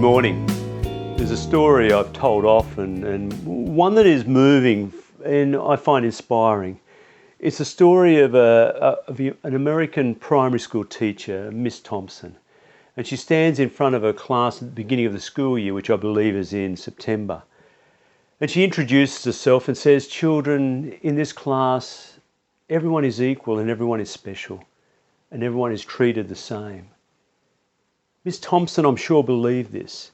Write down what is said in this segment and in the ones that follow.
Good morning. There's a story I've told often and one that is moving and I find inspiring. It's a story of an American primary school teacher, Miss Thompson. And she stands in front of her class at the beginning of the school year, which I believe is in September. And she introduces herself and says, "Children, in this class, everyone is equal and everyone is special and everyone is treated the same." Miss Thompson, I'm sure, believed this,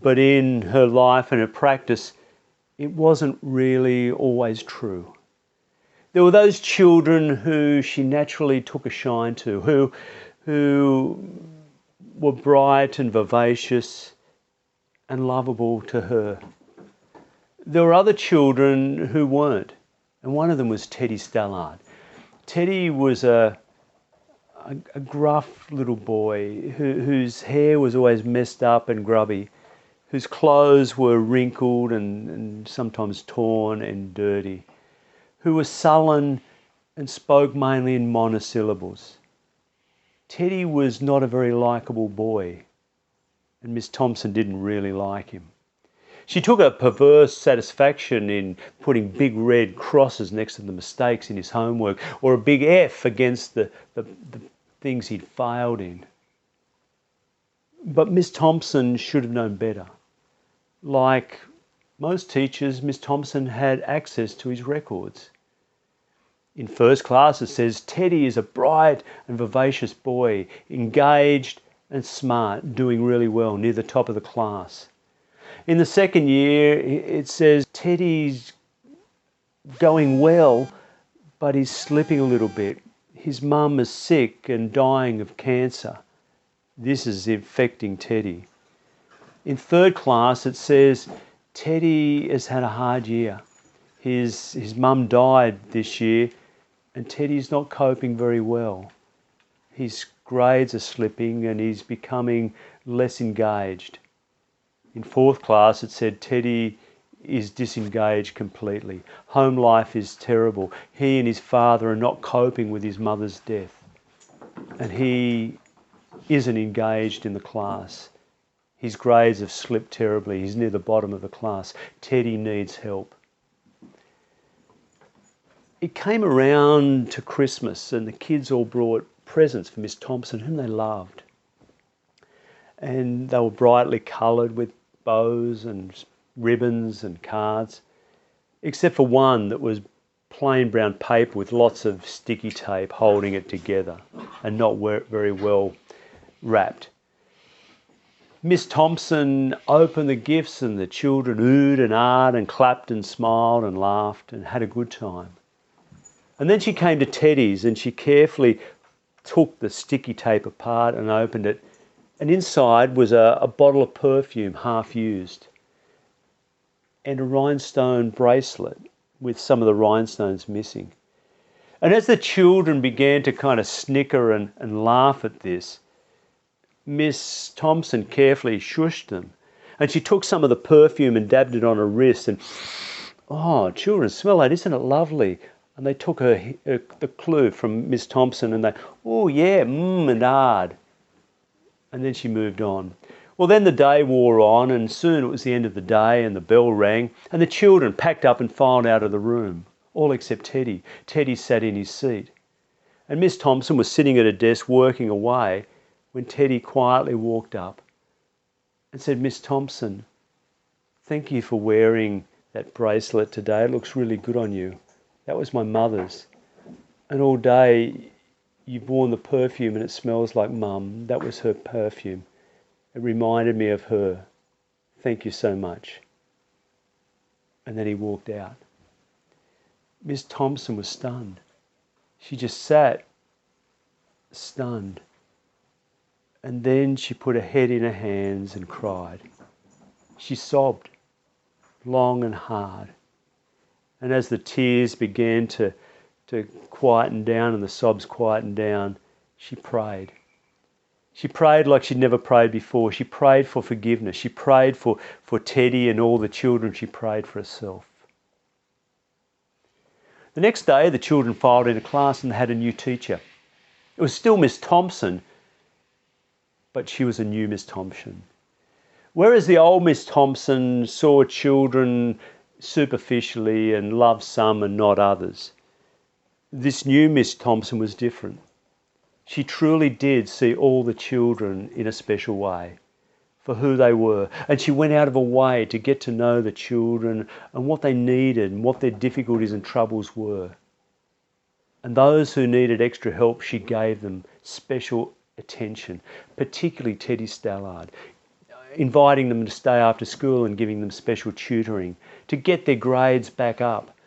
but in her life and her practice, it wasn't really always true. There were those children who she naturally took a shine to, who were bright and vivacious and lovable to her. There were other children who weren't, and one of them was Teddy Stallard. Teddy was a gruff little boy whose hair was always messed up and grubby, whose clothes were wrinkled and sometimes torn and dirty, who was sullen and spoke mainly in monosyllables. Teddy was not a very likeable boy, and Miss Thompson didn't really like him. She took a perverse satisfaction in putting big red crosses next to the mistakes in his homework, or a big F against the things he'd failed in. But Miss Thompson should have known better. Like most teachers, Miss Thompson had access to his records. In first class it says, "Teddy is a bright and vivacious boy, engaged and smart, doing really well, near the top of the class." In the second year it says, "Teddy's going well, but he's slipping a little bit. His mum is sick and dying of cancer. This is infecting Teddy." In third class it says, "Teddy has had a hard year. His mum died this year and Teddy's not coping very well. His grades are slipping and he's becoming less engaged." In fourth class it said, "Teddy is disengaged completely. Home life is terrible. He and his father are not coping with his mother's death. And he isn't engaged in the class. His grades have slipped terribly. He's near the bottom of the class. Teddy needs help." It came around to Christmas and the kids all brought presents for Miss Thompson, whom they loved. And they were brightly coloured with bows and ribbons and cards, except for one that was plain brown paper with lots of sticky tape holding it together and not very well wrapped. Miss Thompson opened the gifts and the children oohed and ahed and clapped and smiled and laughed and had a good time. And then she came to Teddy's and she carefully took the sticky tape apart and opened it, and inside was a bottle of perfume half used and a rhinestone bracelet with some of the rhinestones missing. And as the children began to kind of snicker and laugh at this, Miss Thompson carefully shushed them, and she took some of the perfume and dabbed it on her wrist and, "Oh, children, smell that, isn't it lovely?" And they took the clue from Miss Thompson and they, "Oh yeah, and ahed." And then she moved on. Well, then the day wore on and soon it was the end of the day and the bell rang and the children packed up and filed out of the room, all except Teddy. Teddy sat in his seat. And Miss Thompson was sitting at her desk working away when Teddy quietly walked up and said, "Miss Thompson, thank you for wearing that bracelet today. It looks really good on you. That was my mother's. And all day you've worn the perfume and it smells like Mum. That was her perfume. It reminded me of her. Thank you so much." And then he walked out. Miss Thompson was stunned. She just sat stunned. And then she put her head in her hands and cried. She sobbed long and hard. And as the tears began to quieten down and the sobs quietened down, she prayed. She prayed like she'd never prayed before. She prayed for forgiveness. She prayed for Teddy and all the children. She prayed for herself. The next day, the children filed into class and they had a new teacher. It was still Miss Thompson, but she was a new Miss Thompson. Whereas the old Miss Thompson saw children superficially and loved some and not others, this new Miss Thompson was different. She truly did see all the children in a special way, for who they were. And she went out of her way to get to know the children and what they needed and what their difficulties and troubles were. And those who needed extra help, she gave them special attention, particularly Teddy Stallard, inviting them to stay after school and giving them special tutoring to get their grades back up.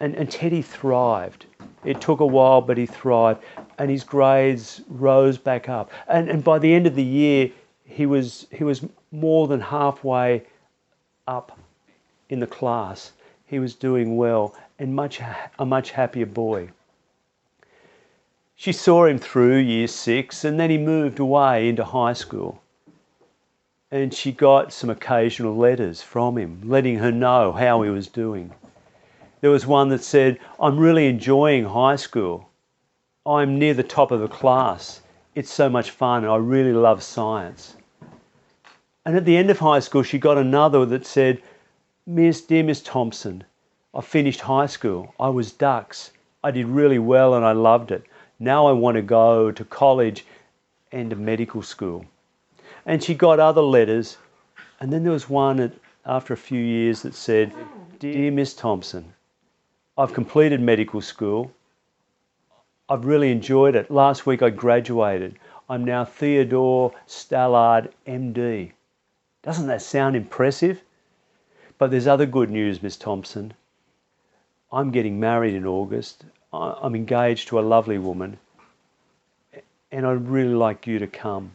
And Teddy thrived. It took a while, but he thrived, and his grades rose back up. And by the end of the year, he was more than halfway up in the class. He was doing well and a much happier boy. She saw him through year 6, and then he moved away into high school. And she got some occasional letters from him, letting her know how he was doing. There was one that said, "I'm really enjoying high school. I'm near the top of the class. It's so much fun, and I really love science." And at the end of high school, she got another that said, "Dear Miss Thompson, I finished high school. I was dux. I did really well and I loved it. Now I want to go to college and to medical school." And she got other letters. And then there was one after a few years that said, "Dear Miss Thompson, I've completed medical school. I've really enjoyed it. Last week I graduated. I'm now Theodore Stallard, MD. Doesn't that sound impressive? But there's other good news, Miss Thompson. I'm getting married in August. I'm engaged to a lovely woman, and I'd really like you to come.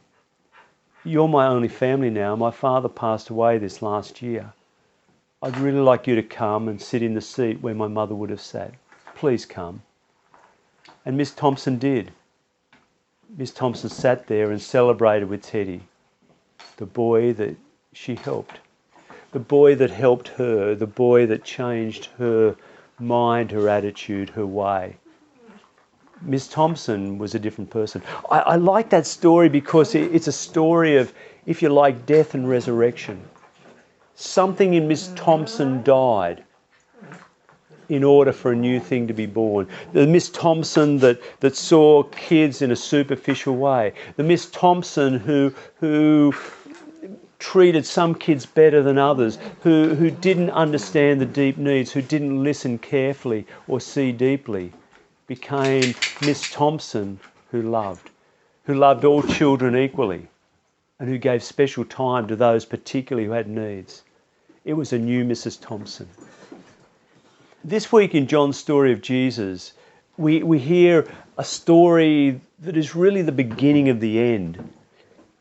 You're my only family now. My father passed away this last year. I'd really like you to come and sit in the seat where my mother would have sat. Please come." And Miss Thompson did. Miss Thompson sat there and celebrated with Teddy, the boy that she helped, the boy that helped her, the boy that changed her mind, her attitude, her way. Miss Thompson was a different person. I like that story because it's a story of, if you like, death and resurrection. Something in Miss Thompson died in order for a new thing to be born. The Miss Thompson that saw kids in a superficial way. The Miss Thompson who treated some kids better than others, who didn't understand the deep needs, who didn't listen carefully or see deeply, became Miss Thompson who loved all children equally, and who gave special time to those particularly who had needs. It was a new Mrs. Thompson. This week in John's story of Jesus, we hear a story that is really the beginning of the end.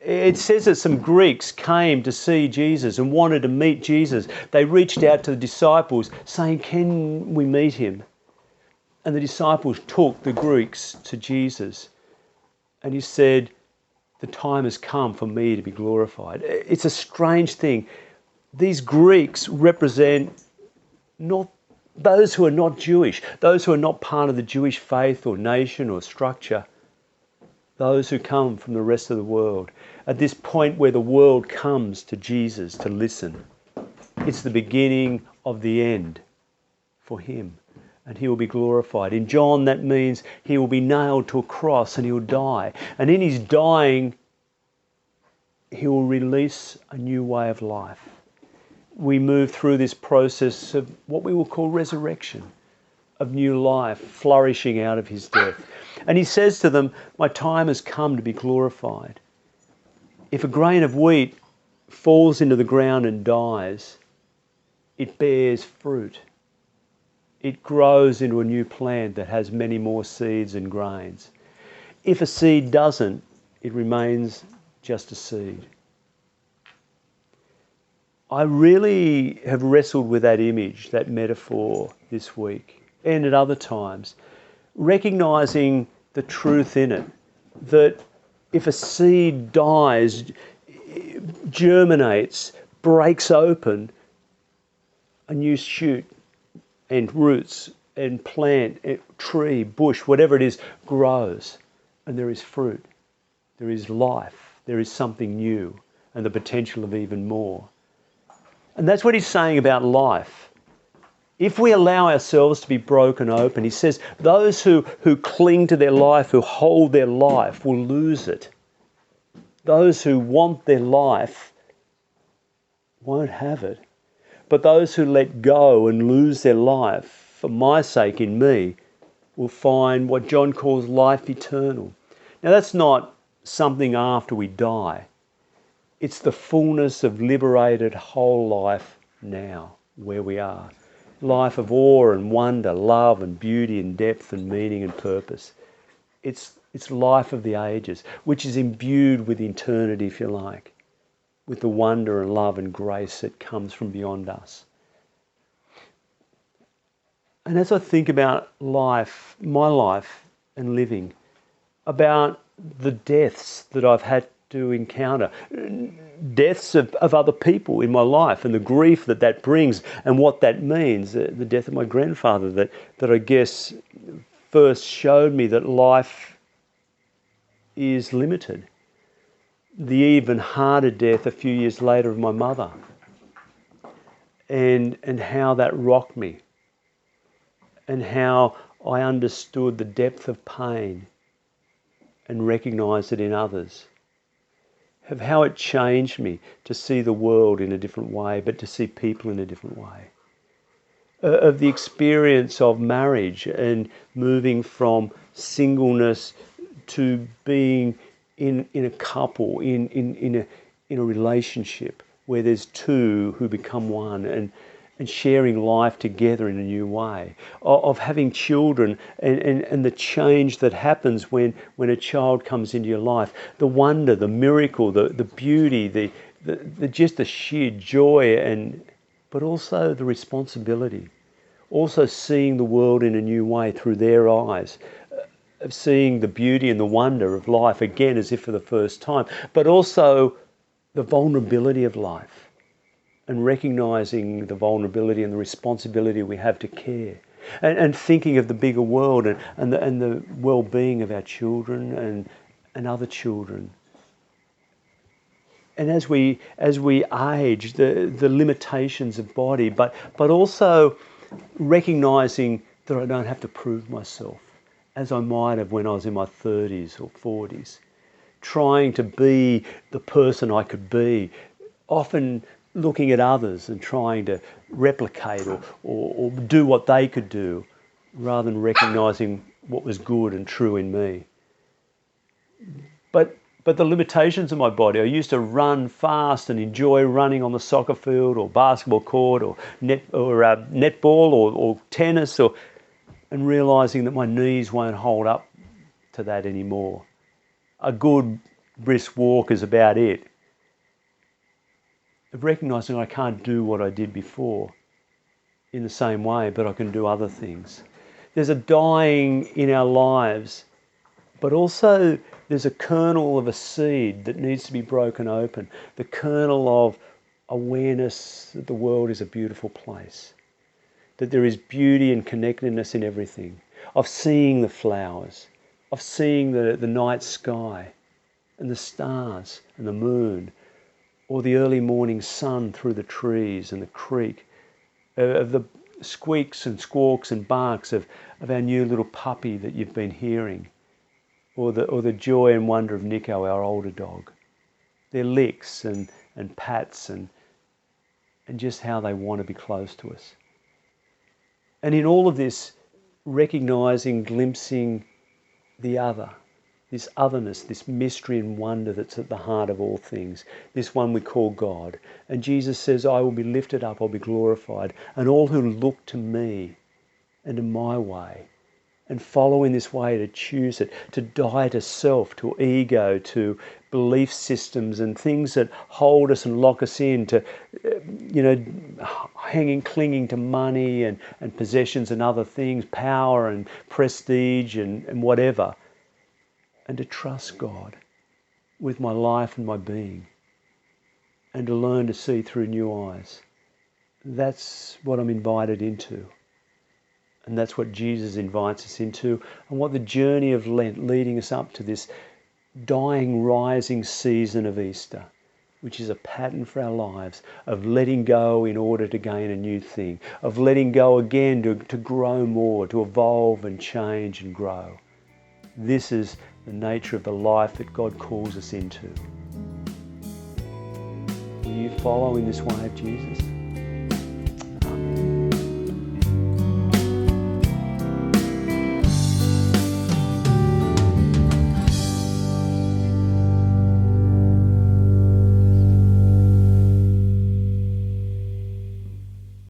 It says that some Greeks came to see Jesus and wanted to meet Jesus. They reached out to the disciples saying, "Can we meet him?" And the disciples took the Greeks to Jesus. And he said, "The time has come for me to be glorified." It's a strange thing. These Greeks represent not those who are not Jewish, those who are not part of the Jewish faith or nation or structure, those who come from the rest of the world. At this point where the world comes to Jesus to listen, it's the beginning of the end for him, and he will be glorified. In John, that means he will be nailed to a cross and he will die. And in his dying, he will release a new way of life. We move through this process of what we will call resurrection, of new life flourishing out of his death. And he says to them, "My time has come to be glorified." If a grain of wheat falls into the ground and dies, it bears fruit. It grows into a new plant that has many more seeds and grains. If a seed doesn't, it remains just a seed. I really have wrestled with that image, that metaphor this week and at other times, recognising the truth in it, that if a seed dies, germinates, breaks open, a new shoot and roots and plant, tree, bush, whatever it is, grows, and there is fruit, there is life, there is something new, and the potential of even more. And that's what he's saying about life. If we allow ourselves to be broken open, he says, those who cling to their life, who hold their life, will lose it. Those who want their life won't have it. But those who let go and lose their life, for my sake in me, will find what John calls life eternal. Now that's not something after we die. It's the fullness of liberated whole life now, where we are. Life of awe and wonder, love and beauty and depth and meaning and purpose. It's life of the ages, which is imbued with eternity, if you like, with the wonder and love and grace that comes from beyond us. And as I think about life, my life and living, about the deaths that I've had to encounter, deaths of other people in my life and the grief that brings and what that means, the death of my grandfather that I guess first showed me that life is limited. The even harder death a few years later of my mother, and how that rocked me, and how I understood the depth of pain and recognised it in others, of how it changed me to see the world in a different way, but to see people in a different way, of the experience of marriage and moving from singleness to being in a couple, in a relationship where there's two who become one, and sharing life together in a new way, of having children and the change that happens when a child comes into your life, the wonder, the miracle, the beauty, the just the sheer joy, but also the responsibility, also seeing the world in a new way through their eyes, of seeing the beauty and the wonder of life again as if for the first time, but also the vulnerability of life, and recognising the vulnerability and the responsibility we have to care, and thinking of the bigger world and the well-being of our children and other children. And as we age, the limitations of body, but also recognising that I don't have to prove myself, as I might have when I was in my 30s or 40s, trying to be the person I could be, often looking at others and trying to replicate or do what they could do, rather than recognising what was good and true in me. But the limitations of my body, I used to run fast and enjoy running on the soccer field or basketball court or netball or tennis, and realising that my knees won't hold up to that anymore. A good brisk walk is about it. Of recognising I can't do what I did before in the same way, but I can do other things. There's a dying in our lives, but also there's a kernel of a seed that needs to be broken open. The kernel of awareness that the world is a beautiful place, that there is beauty and connectedness in everything, of seeing the flowers, of seeing the night sky and the stars and the moon, or the early morning sun through the trees and the creek, of the squeaks and squawks and barks of our new little puppy that you've been hearing, or the joy and wonder of Nico, our older dog, their licks and pats and just how they want to be close to us. And in all of this, recognising, glimpsing the other, this otherness, this mystery and wonder that's at the heart of all things, this one we call God. And Jesus says, I will be lifted up, I'll be glorified, and all who look to me and to my way and follow in this way, to choose it, to die to self, to ego, to belief systems and things that hold us and lock us in, to, clinging to money and possessions and other things, power and prestige and whatever, and to trust God with my life and my being, and to learn to see through new eyes. That's what I'm invited into. And that's what Jesus invites us into, and what the journey of Lent leading us up to this dying, rising season of Easter which is a pattern for our lives of letting go in order to gain a new thing, of letting go again to grow more, to evolve and change and grow. This is the nature of the life that God calls us into. Will you follow in this way of Jesus?